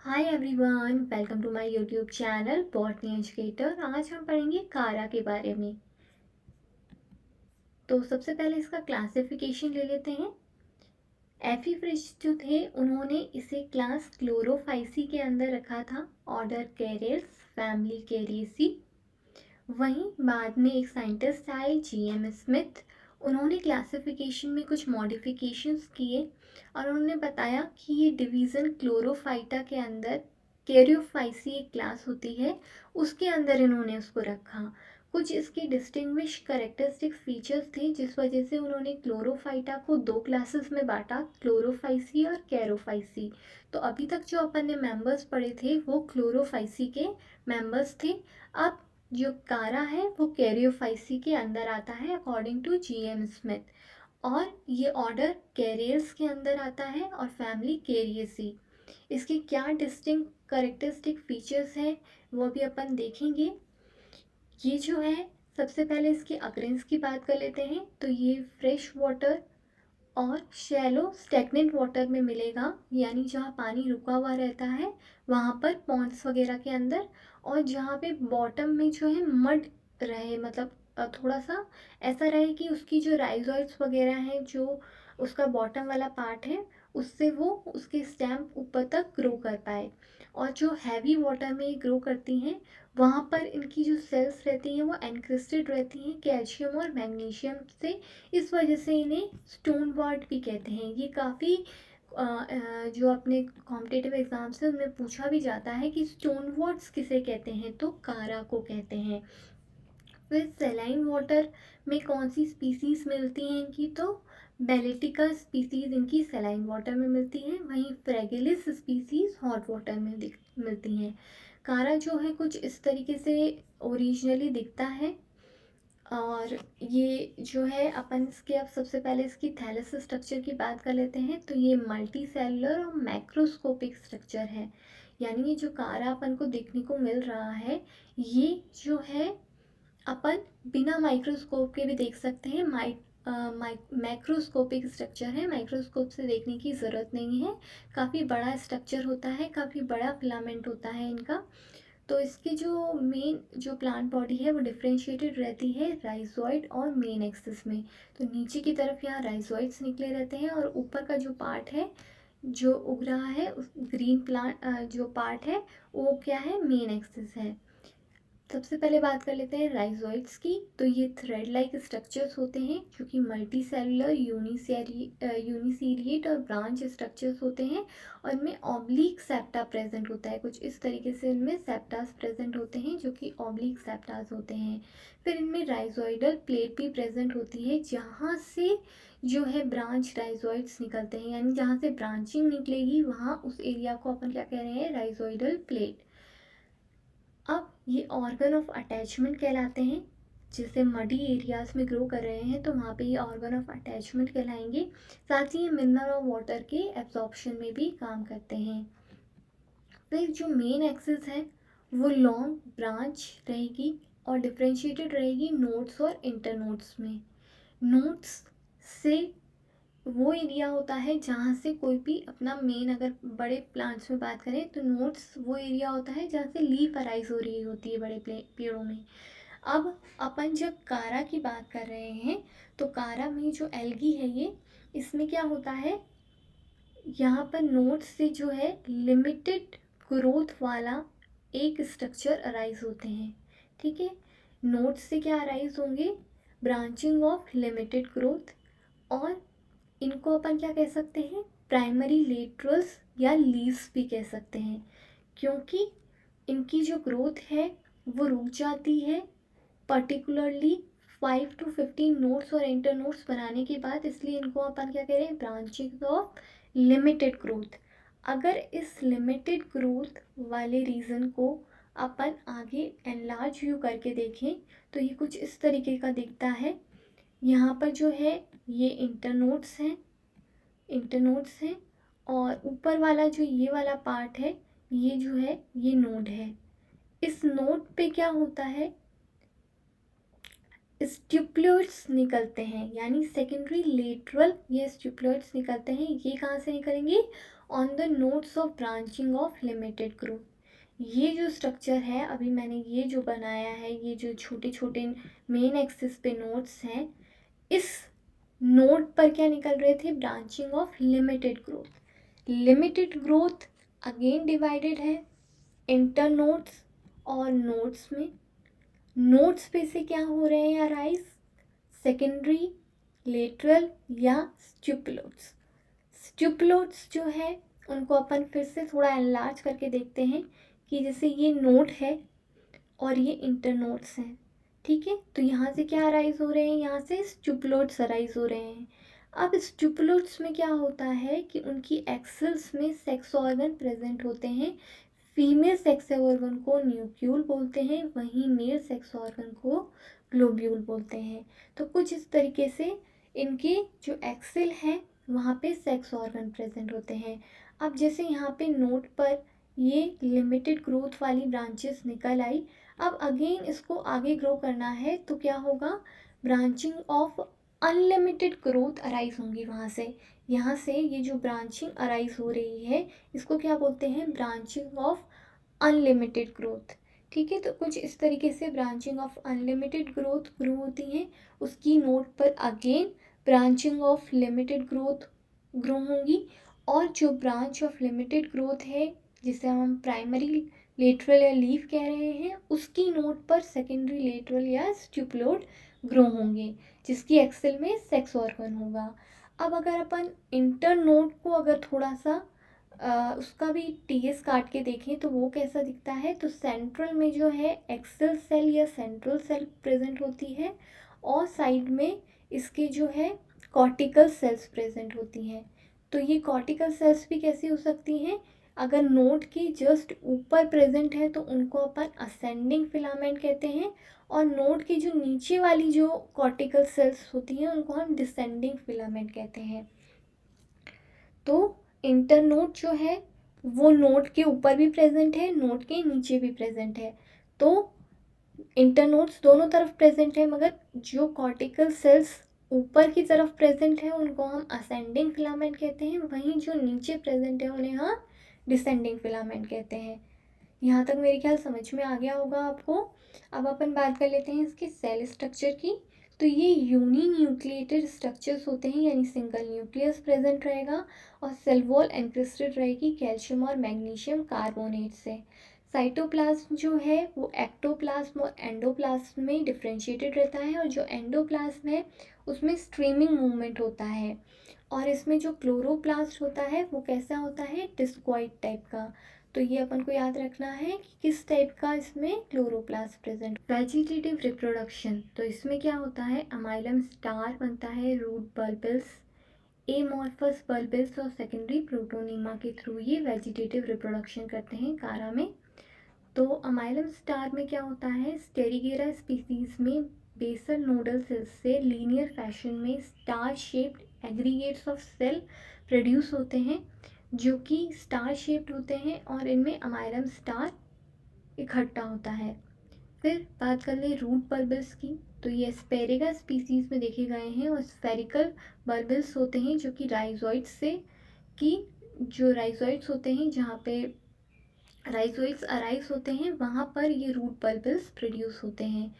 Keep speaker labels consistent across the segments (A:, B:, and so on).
A: Hi everyone, welcome to my YouTube channel botany educator. आज हम पढ़ेंगे कारा के बारे में। तो सबसे पहले इसका क्लासिफिकेशन ले लेते हैं। एफीफ्रिज जो थे उन्होंने इसे क्लास क्लोरोफाइसी के अंदर रखा था, ऑर्डर कैरेल्स, फैमिली कैरिएसी। वहीं बाद में एक साइंटिस्ट आए जीएम स्मिथ। उन्होंने क्लासिफिकेशन में कुछ मॉडिफिकेशंस किए और उन्होंने बताया कि ये डिवीज़न क्लोरोफाइटा के अंदर कैरियोफाइसी एक क्लास होती है, उसके अंदर इन्होंने उसको रखा। कुछ इसके डिस्टिंग्विश करेक्टरिस्टिक फीचर्स थे जिस वजह से उन्होंने क्लोरोफाइटा को दो क्लासेस में बांटा, क्लोरोफाइसी और कैरोफाइसी। तो अभी तक जो अपन ने मेंबर्स पढ़े थे वो क्लोरोफाइसी के मेंबर्स थे। अब जो कारा है वो कैरियोफाइसी के अंदर आता है अकॉर्डिंग टू जीएम स्मिथ, और ये ऑर्डर कैरियर्स के अंदर आता है और फैमिली कैरियसी। इसके क्या डिस्टिंक्ट करेक्टरिस्टिक फीचर्स हैं वो भी अपन देखेंगे। ये जो है, सबसे पहले इसकी अकरेंस की बात कर लेते हैं। तो ये फ्रेश वाटर और शैलो स्टैग्नेंट वाटर में मिलेगा, यानी जहाँ पानी रुका हुआ रहता है वहाँ पर पॉन्ड्स वगैरह के अंदर, और जहाँ पे बॉटम में जो है मड रहे, मतलब थोड़ा सा ऐसा रहे कि उसकी जो राइजोइड्स वगैरह हैं, जो उसका बॉटम वाला पार्ट है, उससे वो उसके स्टेम ऊपर तक ग्रो कर पाए। और जो हैवी वाटर में ग्रो करती हैं वहाँ पर इनकी जो सेल्स रहती हैं वो एनक्रिस्टेड रहती हैं कैल्शियम और मैग्नीशियम से। इस वजह से इन्हें स्टोन वार्ड भी कहते हैं। ये काफ़ी जो अपने कॉम्पिटिटिव एग्जाम्स है उनमें पूछा भी जाता है कि स्टोन वार्ड्स किसे कहते हैं, तो कारा को कहते हैं। फिर सेलाइन वाटर में कौन सी स्पीसीज मिलती हैं इनकी, तो बेलेटिका स्पीसीज इनकी सेलाइन वाटर में मिलती हैं। वहीं फ्रेगिलिस स्पीसीज हॉट वाटर में मिलती हैं। कारा जो है कुछ इस तरीके से ओरिजिनली दिखता है। और ये जो है अपन इसके अब सबसे पहले इसकी थैलस स्ट्रक्चर की बात कर लेते हैं। तो ये मल्टी सेलुलर और मैक्रोस्कोपिक स्ट्रक्चर है, यानी ये जो कारा अपन को देखने को मिल रहा है ये जो है अपन बिना माइक्रोस्कोप के भी देख सकते हैं। मैक्रोस्कोपिक स्ट्रक्चर है, माइक्रोस्कोप से देखने की ज़रूरत नहीं है। काफ़ी बड़ा स्ट्रक्चर होता है, काफ़ी बड़ा फिलामेंट होता है इनका। तो इसकी जो मेन जो प्लांट बॉडी है वो डिफ्रेंशिएटेड रहती है राइजोइड और मेन एक्सिस में। तो नीचे की तरफ यहाँ राइजोइड्स निकले रहते हैं और ऊपर का जो पार्ट है जो उग रहा है उस ग्रीन प्लांट जो पार्ट है वो क्या है, मेन एक्सिस है। सबसे पहले बात कर लेते हैं राइजोइड्स की। तो ये थ्रेड लाइक स्ट्रक्चर्स होते हैं जो कि मल्टी सेलुलर यूनिसीरिएट और ब्रांच स्ट्रक्चर्स होते हैं, और इनमें ऑब्लिक सेप्टा प्रेजेंट होता है। कुछ इस तरीके से इनमें सेप्टास प्रेजेंट होते हैं जो कि ऑब्लिक सेप्टास होते हैं। फिर इनमें राइजोइडल प्लेट भी प्रेजेंट होती है जहाँ से जो है ब्रांच राइजोइड्स निकलते हैं, यानी जहाँ से ब्रांचिंग निकलेगी वहाँ उस एरिया को अपन क्या कह रहे हैं, राइजोइडल प्लेट। अब ये ऑर्गन ऑफ अटैचमेंट कहलाते हैं। जैसे मडी एरियाज में ग्रो कर रहे हैं तो वहाँ पे ये ऑर्गन ऑफ अटैचमेंट कहलाएंगे। साथ ही ये मिनरल और वाटर के एब्जॉर्प्शन में भी काम करते हैं। फिर जो मेन एक्सिस है वो लॉन्ग ब्रांच रहेगी और डिफ्रेंशिएटेड रहेगी नोड्स और इंटरनोड्स में। नोड्स से वो एरिया होता है जहाँ से कोई भी अपना मेन, अगर बड़े प्लांट्स में बात करें तो नोड्स वो एरिया होता है जहाँ से लीफ अराइज हो रही होती है बड़े पेड़ों में। अब अपन जब कारा की बात कर रहे हैं तो कारा में जो एल्गी है ये, इसमें क्या होता है, यहाँ पर नोड्स से जो है लिमिटेड ग्रोथ वाला एक स्ट्रक्चर अराइज होते हैं। ठीक है, नोड्स से क्या अराइज होंगे, ब्रांचिंग ऑफ लिमिटेड ग्रोथ, और इनको अपन क्या कह सकते हैं, प्राइमरी लेटरल्स या लीव्स भी कह सकते हैं, क्योंकि इनकी जो ग्रोथ है वो रुक जाती है पर्टिकुलरली 5 to 15 नोट्स और इंटर नोट्स बनाने के बाद। इसलिए इनको अपन क्या कह रहे हैं, ब्रांचिंग ऑफ लिमिटेड ग्रोथ। अगर इस लिमिटेड ग्रोथ वाले रीजन को अपन आगे एनलार्ज व्यू करके देखें तो ये कुछ इस तरीके का दिखता है। यहाँ पर जो है ये इंटरनोड्स हैं, और ऊपर वाला जो ये वाला पार्ट है ये जो है ये नोड है। इस नोड पे क्या होता है, स्टिपुलेट्स निकलते हैं, यानी सेकेंडरी लेटरल ये स्टिपुलेट्स निकलते हैं। ये कहाँ से निकलेंगे, on the nodes of branching of limited group. ये जो स्ट्रक्चर है, अभी मैंने ये जो बनाया है, ये जो छोटे छोटे मेन एक्सिस पे नोड्स हैं, इस नोड पर क्या निकल रहे थे, branching of limited growth. Limited growth again divided है इंटर नोड्स और नोड्स में। नोड्स पे से क्या हो रहे हैं अराइज, सेकेंडरी, लेटरल या स्ट्यूपुलोट्स। स्ट्यूपुलोट्स जो है उनको अपन फिर से थोड़ा एनलार्ज करके देखते हैं कि जैसे ये नोड है और ये इंटर नोड्स हैं, ठीक है। तो यहाँ से क्या अराइज हो रहे हैं, यहाँ से स्ट्यूपुलोट्स अराइज हो रहे हैं। अब स्ट्यूपुलोट्स में क्या होता है कि उनकी एक्सेल्स में सेक्स ऑर्गन प्रेजेंट होते हैं। फीमेल सेक्स ऑर्गन को न्यूक्यूल बोलते हैं, वहीं मेल सेक्स ऑर्गन को ग्लोब्यूल बोलते हैं। तो कुछ इस तरीके से इनके जो एक्सेल है वहाँ पे सेक्स ऑर्गन प्रेजेंट होते हैं। अब जैसे यहाँ पे नोट पर ये लिमिटेड ग्रोथ वाली ब्रांचेस निकल आई, अब अगेन इसको आगे ग्रो करना है तो क्या होगा, branching of unlimited growth arise होंगी वहाँ से। यहाँ से ये जो ब्रांचिंग अराइज हो रही है इसको क्या बोलते हैं, ब्रांचिंग ऑफ अनलिमिटेड ग्रोथ, ठीक है। तो कुछ इस तरीके से branching of unlimited growth grow होती हैं। उसकी नोट पर again branching of limited growth grow होंगी, और जो ब्रांच ऑफ लिमिटेड ग्रोथ है जिसे हम प्राइमरी लेटरल या लीफ कह रहे हैं, उसकी नोट पर सेकेंडरी लेटरल या स्ट्यूपुलोट ग्रो होंगे, जिसकी एक्सेल में सेक्स ऑर्गन होगा। अब अगर अपन इंटर नोड को अगर थोड़ा सा उसका भी टीएस काट के देखें तो वो कैसा दिखता है, तो सेंट्रल में जो है एक्सेल सेल या सेंट्रल सेल प्रेजेंट होती है, और साइड में इसके जो है कॉर्टिकल सेल्स प्रेजेंट होती हैं। तो ये कॉर्टिकल सेल्स भी कैसी हो सकती हैं, अगर नोड के जस्ट ऊपर प्रेजेंट है तो उनको अपन असेंडिंग फिलामेंट कहते हैं, और नोड की जो नीचे वाली जो कॉर्टिकल सेल्स होती हैं उनको हम डिसेंडिंग फिलामेंट कहते हैं। तो इंटर नोड जो है वो नोड के ऊपर भी प्रेजेंट है, नोड के नीचे भी प्रेजेंट है। तो इंटर नोड्स दोनों तरफ प्रेजेंट है, मगर जो कॉर्टिकल सेल्स ऊपर की तरफ प्रेजेंट है उनको हम असेंडिंग फिलामेंट कहते हैं, वहीं जो नीचे प्रेजेंट है उन्हें हम डिसेंडिंग फिलामेंट कहते हैं। यहाँ तक मेरे ख्याल समझ में आ गया होगा आपको। अब अपन बात कर लेते हैं इसके सेल स्ट्रक्चर की। तो ये यूनी न्यूक्लिएटेड स्ट्रक्चर्स होते हैं, यानी सिंगल न्यूक्लियस प्रेजेंट रहेगा, और सेल वॉल एनक्रिस्टेड रहेगी कैल्शियम और मैग्नीशियम कार्बोनेट से। साइटोप्लाज्म जो है वो एक्टोप्लाज्म और एंडोप्लाज्म में डिफ्रेंशिएटेड रहता है, और जो एंडोप्लाज्म है उसमें स्ट्रीमिंग मूवमेंट होता है, और इसमें जो क्लोरोप्लास्ट होता है वो कैसा होता है, डिस्क्वाइड टाइप का। तो ये अपन को याद रखना है कि किस टाइप का इसमें क्लोरोप्लास्ट प्रेजेंट। वेजिटेटिव रिप्रोडक्शन, तो इसमें क्या होता है, अमाइलम स्टार बनता है रूट बल्बिल्स, एमॉर्फस बल्बिल्स और सेकेंडरी प्रोटोनीमा के थ्रू ये वेजिटेटिव रिप्रोडक्शन करते हैं कारा में। तो अमाइलम स्टार में क्या होता है, स्टेरिगेरा स्पीसीज में बेसल नोडल सेल्स से लीनियर फैशन में star shaped aggregates of cell produce होते हैं, जो कि स्टार शेप्ड होते हैं, और इनमें अमाइलम स्टार इकट्ठा होता है। फिर बात कर ले रूट बल्बिल्स की, तो ये एस्पेरेगा स्पीसीज में देखे गए हैं, और स्फेरिकल बल्बिल्स होते हैं जो कि राइजोइड्स से की जो राइजोइड्स होते हैं, जहाँ पे राइजोइड्स अराइज होते हैं वहाँ पर ये रूट बल्बिल्स प्रोड्यूस होते हैं।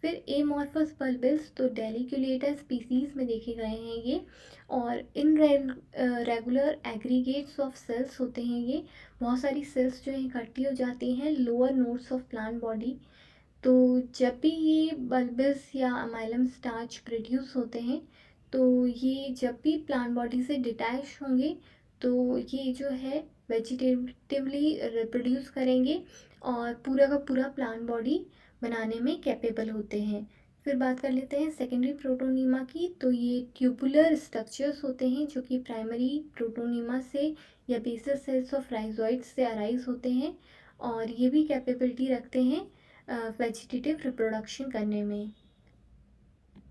A: फिर एमॉर्फस बल्बिल्स, तो डेलिक्यूलेटा स्पीसीज में देखे गए हैं ये, और इन रेगुलर एग्रीगेट्स ऑफ सेल्स होते हैं ये। बहुत सारी सेल्स जो है इकट्ठी हो जाती हैं lower nodes of plant body. तो जब भी ये बल्बिल्स या अमाइलम स्टार्च प्रोड्यूस होते हैं, तो ये जब भी प्लांट बॉडी से डिटैच होंगे तो ये जो है वेजिटेटिवली रिप्रोड्यूस करेंगे, और पूरा का पूरा प्लांट बॉडी बनाने में कैपेबल होते हैं। फिर बात कर लेते हैं सेकेंडरी प्रोटोनीमा की, तो ये ट्यूबुलर स्ट्रक्चर्स होते हैं जो कि प्राइमरी प्रोटोनीमा से या बेसल सेल्स ऑफ राइजोइड्स से अराइज होते हैं, और ये भी कैपेबिलिटी रखते हैं वेजिटेटिव रिप्रोडक्शन करने में।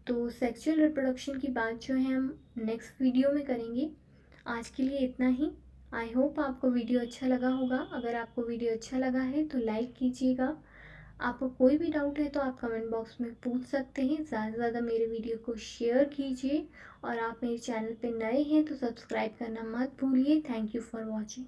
A: तो सेक्सुअल रिप्रोडक्शन की बात जो है हम नेक्स्ट वीडियो में करेंगे। आज के लिए इतना ही। आई होप आपको वीडियो अच्छा लगा होगा। अगर आपको वीडियो अच्छा लगा है तो लाइक कीजिएगा, आपको कोई भी डाउट है तो आप कमेंट बॉक्स में पूछ सकते हैं। ज़्यादा से ज़्यादा मेरे वीडियो को शेयर कीजिए और आप मेरे चैनल पे नए हैं तो सब्सक्राइब करना मत भूलिए। Thank you for watching.